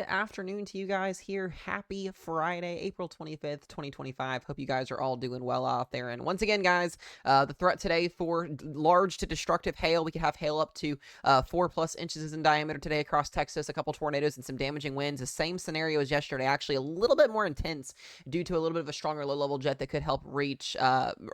afternoon to you guys here. Happy Friday, April 25th, 2025. Hope you guys are all doing well out there. And once again, guys, the threat today for large to destructive hail. We could have hail up to 4+ inches in diameter today across Texas, a couple tornadoes and some damaging winds. The same scenario as yesterday, actually a little bit more intense due to a little bit of a stronger low-level jet that could help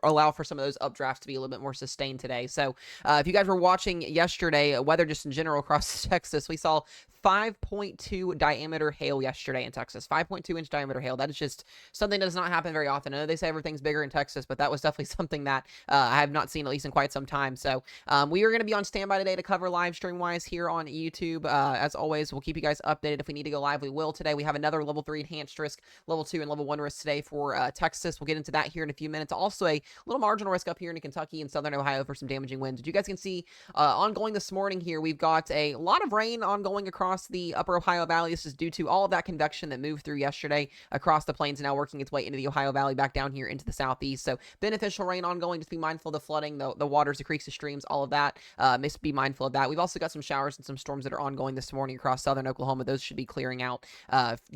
allow for some of those updrafts to be a little bit more sustained today. So if you guys were watching yesterday, weather just in general across Texas, we saw 5.2 diameter hail yesterday in Texas. 5.2-inch diameter hail. That is just something that does not happen very often. I know they say everything's bigger in Texas, but that was definitely something that I have not seen, at least in quite some time. So we are going to be on standby today to cover live stream-wise here on YouTube. As always, we'll keep you guys updated. If we need to go live, we will today. We have another level 3 enhanced risk, level 2 and level 1 risk today for Texas. We'll get into that here in a few minutes. Also, a little marginal risk up here in Kentucky and southern Ohio for some damaging winds. As you guys can see, ongoing this morning here, we've got a lot of rain ongoing across the upper Ohio Valley. This is due to all of that convection that moved through yesterday across the plains and now working its way into the Ohio Valley back down here into the southeast. So beneficial rain ongoing. Just be mindful of the flooding, the waters, the creeks, the streams, all of that. Just be mindful of that. We've also got some showers and some storms that are ongoing this morning across southern Oklahoma. Those should be clearing out,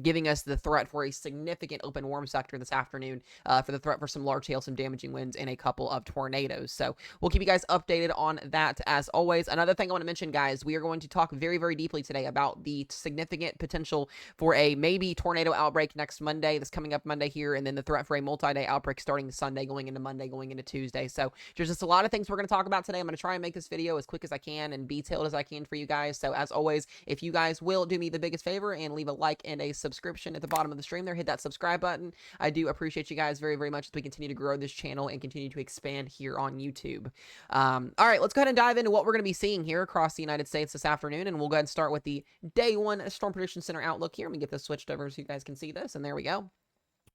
giving us the threat for a significant open warm sector this afternoon, for the threat for some large hail, some damaging winds, and a couple of tornadoes. So we'll keep you guys updated on that as always. Another thing I want to mention, guys, we are going to talk very, very deeply today about the significant potential for a maybe tornado outbreak next Monday, this coming up Monday here, and then the threat for a multi-day outbreak starting Sunday, going into Monday, going into Tuesday. So there's just a lot of things we're going to talk about today. I'm going to try and make this video as quick as I can and detailed as I can for you guys. So as always, if you guys will do me the biggest favor and leave a like and a subscription at the bottom of the stream there, hit that subscribe button. I do appreciate you guys very, very much as we continue to grow this channel and continue to expand here on YouTube. All right, let's go ahead and dive into what we're going to be seeing here across the United States this afternoon, and we'll go ahead and start with the Day 1 Storm Prediction Center outlook here. Let me get this switched over so you guys can see this, and there we go.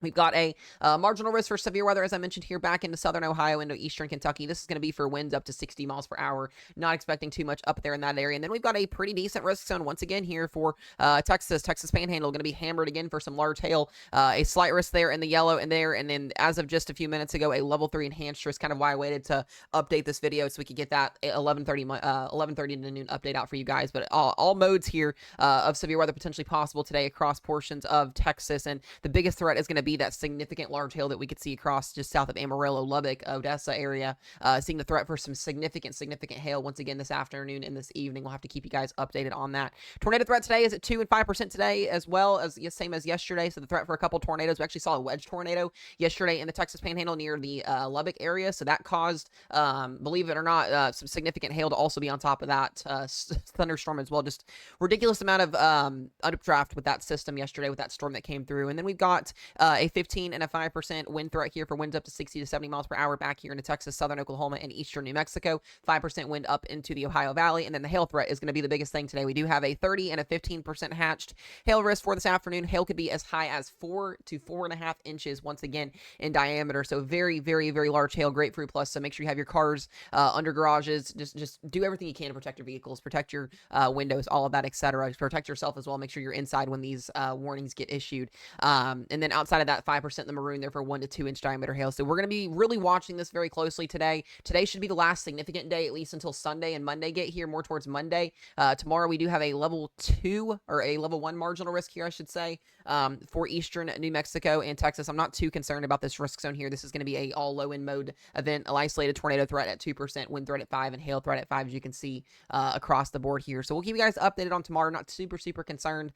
We've got a marginal risk for severe weather, as I mentioned here, back into southern Ohio, into eastern Kentucky. This is going to be for winds up to 60 miles per hour. Not expecting too much up there in that area. And then we've got a pretty decent risk zone once again here for Texas Panhandle. Going to be hammered again for some large hail. A slight risk there in the yellow and there. And then as of just a few minutes ago, a level 3 enhanced risk. Kind of why I waited to update this video so we could get that 11:30 to noon update out for you guys. But all modes here of severe weather potentially possible today across portions of Texas. And the biggest threat is going to be that significant large hail that we could see across just south of Amarillo, Lubbock, Odessa area. Seeing the threat for some significant hail once again this afternoon and this evening. We'll have to keep you guys updated on that. Tornado threat today is at 2 and 5% today, as well as same as yesterday. So the threat for a couple tornadoes. We actually saw a wedge tornado yesterday in the Texas Panhandle near the Lubbock area. So that caused, believe it or not, some significant hail to also be on top of that thunderstorm as well. Just ridiculous amount of updraft with that system yesterday with that storm that came through. And then we've got a 15 and a 5% wind threat here for winds up to 60 to 70 miles per hour back here into Texas, southern Oklahoma, and eastern New Mexico. 5% wind up into the Ohio Valley. And then the hail threat is going to be the biggest thing today. We do have a 30 and a 15% hatched hail risk for this afternoon. Hail could be as high as 4 to 4.5 inches once again in diameter. So very, very, very large hail, grapefruit plus. So make sure you have your cars under garages. Just do everything you can to protect your vehicles, protect your windows, all of that, etc. Protect yourself as well. Make sure you're inside when these warnings get issued. And then outside of that, 5% in the maroon there for 1 to 2 inch diameter hail. So we're going to be really watching this very closely today. Today should be the last significant day, at least until Sunday and Monday get here, more towards Monday. Tomorrow we do have a level 2 or a level 1 marginal risk here, I should say, for eastern New Mexico and Texas. I'm not too concerned about this risk zone here. This is going to be a all low wind mode event, an isolated tornado threat at 2%, wind threat at 5, and hail threat at 5, as you can see across the board here. So we'll keep you guys updated on tomorrow. Not super concerned.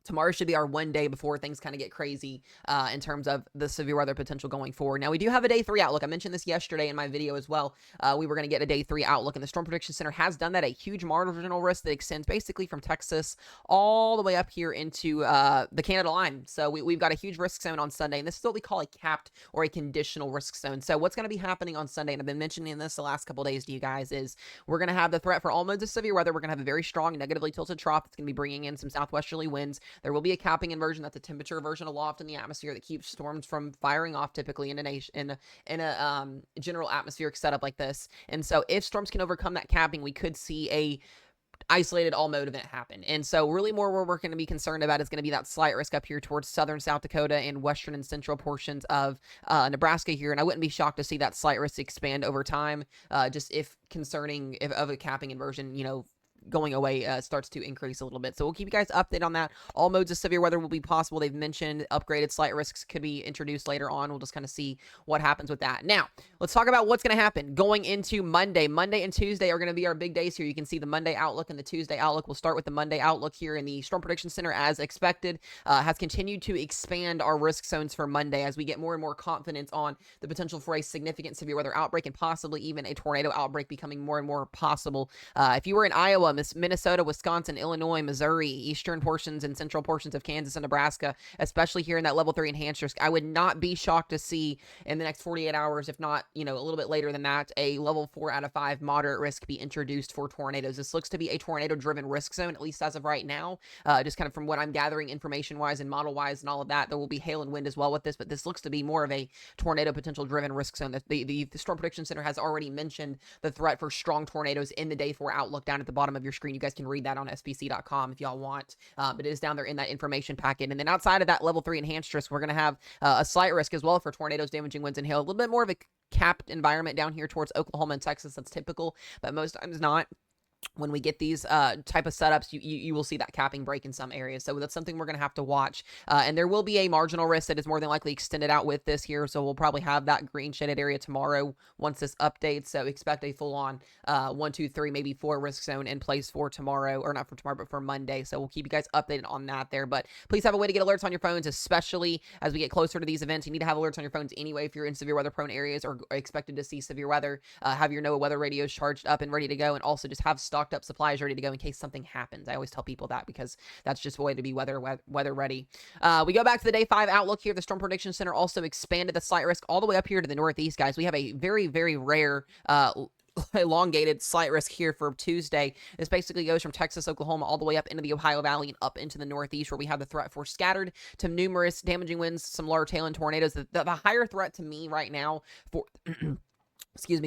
Tomorrow should be our one day before things kind of get crazy in terms of the severe weather potential going forward. Now, we do have a day 3 outlook. I mentioned this yesterday in my video as well. We were going to get a day 3 outlook, and the Storm Prediction Center has done that. A huge marginal risk that extends basically from Texas all the way up here into the Canada line. So we've got a huge risk zone on Sunday, and this is what we call a capped or a conditional risk zone. So what's going to be happening on Sunday, and I've been mentioning this the last couple days to you guys, is we're going to have the threat for all modes of severe weather. We're going to have a very strong negatively tilted trough. It's going to be bringing in some southwesterly winds. There will be a capping inversion. That's a temperature inversion aloft in the atmosphere that keeps storms from firing off typically in a general atmospheric setup like this. And so if storms can overcome that capping, we could see a isolated all mode event happen. And so really more where we're going to be concerned about is going to be that slight risk up here towards southern South Dakota and western and central portions of Nebraska here. And I wouldn't be shocked to see that slight risk expand over time, just if concerning of a capping inversion, going away starts to increase a little bit. So we'll keep you guys updated on that. All modes of severe weather will be possible. They've mentioned upgraded slight risks could be introduced later on. We'll just kind of see what happens with that. Now, let's talk about what's going to happen going into Monday. Monday and Tuesday are going to be our big days here. You can see the Monday outlook and the Tuesday outlook. We'll start with the Monday outlook here in the Storm Prediction Center, as expected, has continued to expand our risk zones for Monday as we get more and more confidence on the potential for a significant severe weather outbreak and possibly even a tornado outbreak becoming more and more possible. If you were in Iowa, Minnesota, Wisconsin, Illinois, Missouri, eastern portions and central portions of Kansas and Nebraska, especially here in that level 3 enhanced risk, I would not be shocked to see in the next 48 hours, if not, a little bit later than that, a level 4 out of 5 moderate risk be introduced for tornadoes. This looks to be a tornado-driven risk zone, at least as of right now. Just kind of from what I'm gathering information-wise and model-wise and all of that, there will be hail and wind as well with this, but this looks to be more of a tornado potential-driven risk zone. The Storm Prediction Center has already mentioned the threat for strong tornadoes in the day 4 outlook down at the bottom of your screen. You guys can read that on spc.com if y'all want, but it is down there in that information packet. And then outside of that level 3 enhanced risk, we're going to have a slight risk as well for tornadoes, damaging winds, and hail. A little bit more of a capped environment down here towards Oklahoma and Texas. That's typical, but most times not. When we get these type of setups, you will see that capping break in some areas. So that's something we're going to have to watch. And there will be a marginal risk that is more than likely extended out with this here. So we'll probably have that green shaded area tomorrow once this updates. So expect a full on 1, 2, 3, maybe 4 risk zone in place for tomorrow, or not for tomorrow, but for Monday. So we'll keep you guys updated on that there. But please have a way to get alerts on your phones, especially as we get closer to these events. You need to have alerts on your phones anyway if you're in severe weather prone areas or expected to see severe weather. Have your NOAA weather radios charged up and ready to go, and also just have stocked up supplies ready to go in case something happens. I always tell people that because that's just a way to be weather ready. We go back to the day 5 outlook here. The Storm Prediction Center also expanded the slight risk all the way up here to the northeast, guys. We have a very, very rare elongated slight risk here for Tuesday. This basically goes from Texas, Oklahoma, all the way up into the Ohio Valley and up into the northeast, where we have the threat for scattered to numerous damaging winds, some large hail and tornadoes. The higher threat to me right now for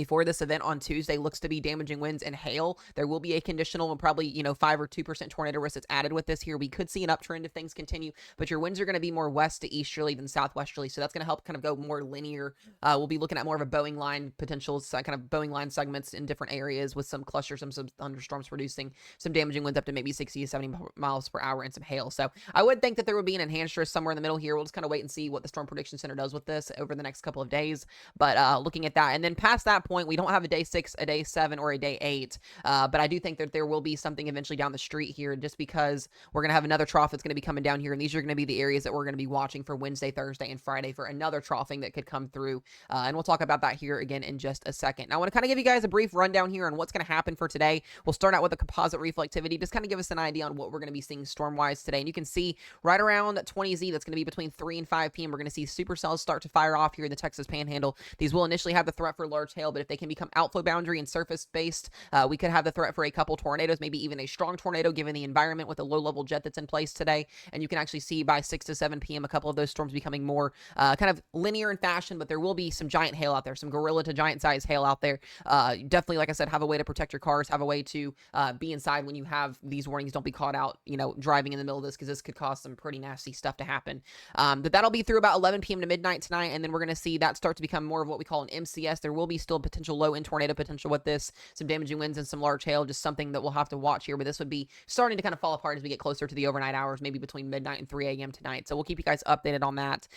for this event on Tuesday looks to be damaging winds and hail. There will be a conditional and probably, 5 or 2% tornado risk that's added with this here. We could see an uptrend if things continue, but your winds are going to be more west to easterly than southwesterly. So that's going to help kind of go more linear. We'll be looking at more of a Boeing line potentials, kind of Boeing line segments in different areas with some clusters, some thunderstorms producing some damaging winds up to maybe 60 to 70 miles per hour and some hail. So I would think that there would be an enhanced risk somewhere in the middle here. We'll just kind of wait and see what the Storm Prediction Center does with this over the next couple of days. But looking at that, and then past that point, we don't have a day 6, a day 7, or a day 8. But I do think that there will be something eventually down the street here, just because we're going to have another trough that's going to be coming down here. And these are going to be the areas that we're going to be watching for Wednesday, Thursday, and Friday for another troughing that could come through. And we'll talk about that here again in just a second. Now, I want to kind of give you guys a brief rundown here on what's going to happen for today. We'll start out with the composite reflectivity, just kind of give us an idea on what we're going to be seeing storm-wise today. And you can see right around 20Z, that's going to be between 3 and 5 p.m. We're going to see supercells start to fire off here in the Texas Panhandle. These will initially have the threat for large hail, but if they can become outflow boundary and surface based, we could have the threat for a couple tornadoes, maybe even a strong tornado given the environment with a low level jet that's in place today. And you can actually see by 6 to 7 p.m. a couple of those storms becoming more kind of linear in fashion, but there will be some giant hail out there, some gorilla to giant size hail out there. Definitely, like I said, have a way to protect your cars, have a way to be inside when you have these warnings. Don't be caught out, driving in the middle of this, because this could cause some pretty nasty stuff to happen. But that'll be through about 11 p.m. to midnight tonight, and then we're going to see that start to become more of what we call an MCS. There will be still potential low end tornado potential with this, some damaging winds and some large hail, just something that we'll have to watch here. But this would be starting to kind of fall apart as we get closer to the overnight hours, maybe between midnight and 3 a.m. tonight. So we'll keep you guys updated on that.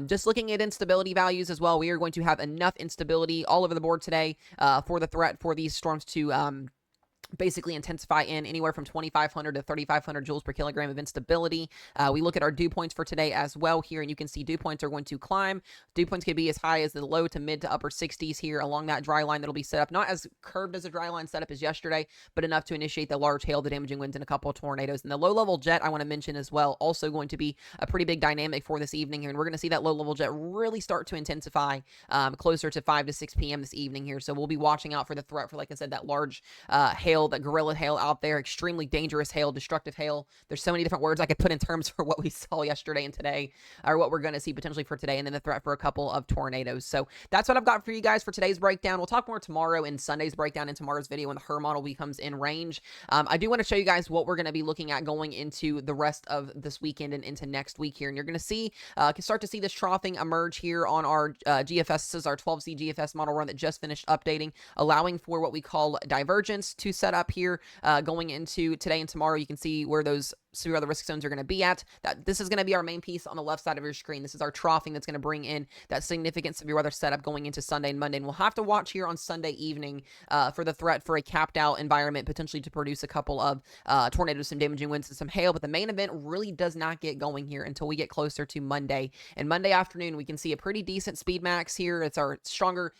Just looking at instability values as well, we are going to have enough instability all over the board today for the threat for these storms to basically intensify in anywhere from 2,500 to 3,500 joules per kilogram of instability. We look at our dew points for today as well here, and you can see dew points are going to climb. Dew points could be as high as the low to mid to upper 60s here along that dry line that'll be set up. Not as curved as a dry line setup as yesterday, but enough to initiate the large hail, the damaging winds, and a couple of tornadoes. And the low-level jet I want to mention as well, also going to be a pretty big dynamic for this evening here, and we're going to see that low-level jet really start to intensify closer to 5 to 6 p.m. this evening here. So we'll be watching out for the threat for, like I said, that large hail, that gorilla hail out there, extremely dangerous hail, destructive hail. There's so many different words I could put in terms for what we saw yesterday and today, or what we're going to see potentially for today, and then the threat for a couple of tornadoes. So that's what I've got for you guys for today's breakdown. We'll talk more tomorrow in Sunday's breakdown in tomorrow's video when the HER model becomes in range. I do want to show you guys what we're going to be looking at going into the rest of this weekend and into next week here. And you're going to see, can start to see this troughing emerge here on our GFS. This is our 12C GFS model run that just finished updating, allowing for what we call divergence to set setup here going into today and tomorrow. You can see where those severe weather risk zones are going to be at. This is going to be our main piece on the left side of your screen. This is our troughing that's going to bring in that significant severe weather setup going into Sunday and Monday. And we'll have to watch here on Sunday evening for the threat for a capped out environment, potentially to produce a couple of tornadoes, some damaging winds, and some hail. But the main event really does not get going here until we get closer to Monday. And Monday afternoon, we can see a pretty decent speed max here. It's our stronger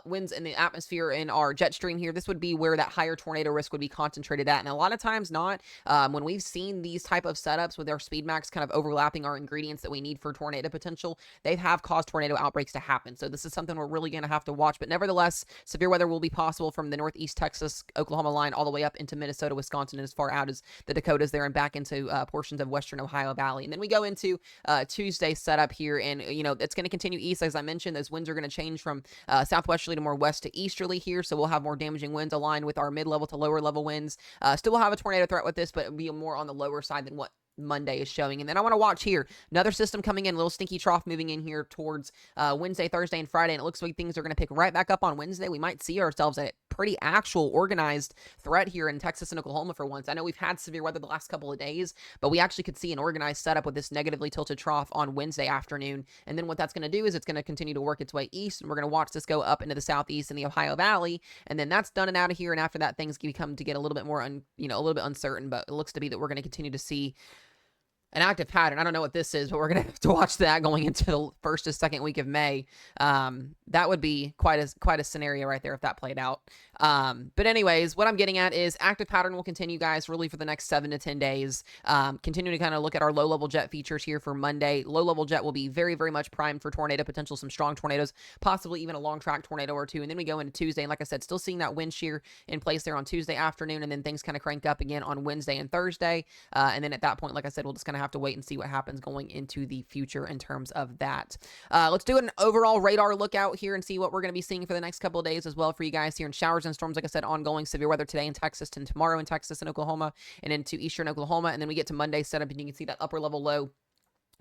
winds in the atmosphere in our jet stream here. This would be where that higher tornado risk would be concentrated at. And a lot of times not. When we've seen these type of setups with our speed max kind of overlapping our ingredients that we need for tornado potential, they have caused tornado outbreaks to happen. So this is something we're really going to have to watch. But nevertheless, severe weather will be possible from the northeast Texas, Oklahoma line all the way up into Minnesota, Wisconsin, and as far out as the Dakotas there and back into portions of western Ohio Valley. And then we go into Tuesday setup here, and it's going to continue east. As I mentioned, those winds are going to change from southwesterly to more west to easterly here, so we'll have more damaging winds aligned with our mid-level to lower level winds. Still will have a tornado threat with this, but it'll be more on the lower side than what Monday is showing. And then I want to watch here another system coming in, a little stinky trough moving in here towards Wednesday, Thursday, and Friday, and it looks like things are going to pick right back up on Wednesday. We might see ourselves a pretty actual organized threat here in Texas and Oklahoma for once. I know we've had severe weather the last couple of days, but we actually could see an organized setup with this negatively tilted trough on Wednesday afternoon. And then what that's going to do is it's going to continue to work its way east, and we're going to watch this go up into the southeast and the Ohio Valley, and then that's done and out of here. And after that, things become to get a little bit more a little bit uncertain, but it looks to be that we're going to continue to see an active pattern. I don't know what this is, but we're going to have to watch that going into the first to second week of May. That would be quite a scenario right there if that played out. But anyways, what I'm getting at is active pattern will continue, guys, really for the next 7 to 10 days. Continue to kind of look at our low-level jet features here for Monday. Low-level jet will be very, very much primed for tornado potential, some strong tornadoes, possibly even a long-track tornado or two. And then we go into Tuesday, and like I said, still seeing that wind shear in place there on Tuesday afternoon, and then things kind of crank up again on Wednesday and Thursday. And then at that point, like I said, we'll just kind of have to wait and see what happens going into the future in terms of that. Let's do an overall radar lookout here and see what we're going to be seeing for the next couple of days as well for you guys here in showers and storms. Like I said, ongoing severe weather today in Texas and tomorrow in Texas and Oklahoma and into eastern Oklahoma. And then we get to Monday setup, and you can see that upper level low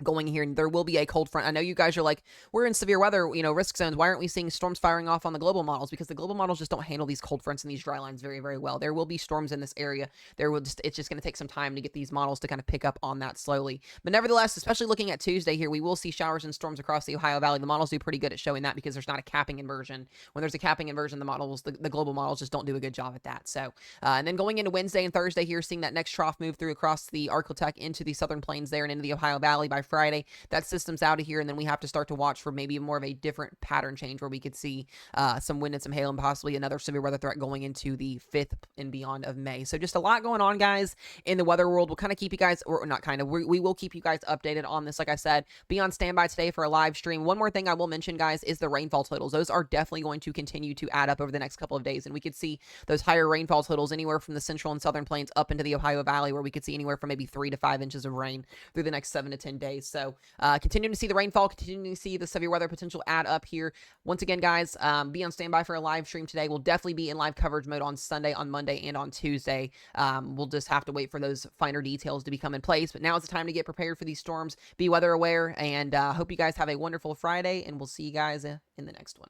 going here, and there will be a cold front. I know you guys are like, we're in severe weather, risk zones. Why aren't we seeing storms firing off on the global models? Because the global models just don't handle these cold fronts and these dry lines very, very well. There will be storms in this area. It's just going to take some time to get these models to kind of pick up on that slowly. But nevertheless, especially looking at Tuesday here, we will see showers and storms across the Ohio Valley. The models do pretty good at showing that because there's not a capping inversion. When there's a capping inversion, the global models just don't do a good job at that. So, and then going into Wednesday and Thursday here, seeing that next trough move through across the Arctec into the southern plains there and into the Ohio Valley by Friday. That system's out of here, and then we have to start to watch for maybe more of a different pattern change where we could see some wind and some hail and possibly another severe weather threat going into the 5th and beyond of May. So just a lot going on, guys, in the weather world. We'll kind of keep you guys, or not kind of, we will keep you guys updated on this. Like I said, be on standby today for a live stream. One more thing I will mention, guys, is the rainfall totals. Those are definitely going to continue to add up over the next couple of days, and we could see those higher rainfall totals anywhere from the central and southern plains up into the Ohio Valley, where we could see anywhere from maybe 3 to 5 inches of rain through the next 7 to 10 days. So continuing to see the rainfall, continuing to see the severe weather potential add up here. Once again, guys, be on standby for a live stream today. We'll definitely be in live coverage mode on Sunday, on Monday, and on Tuesday. We'll just have to wait for those finer details to become in place. But now is the time to get prepared for these storms. Be weather aware, and hope you guys have a wonderful Friday, and we'll see you guys in the next one.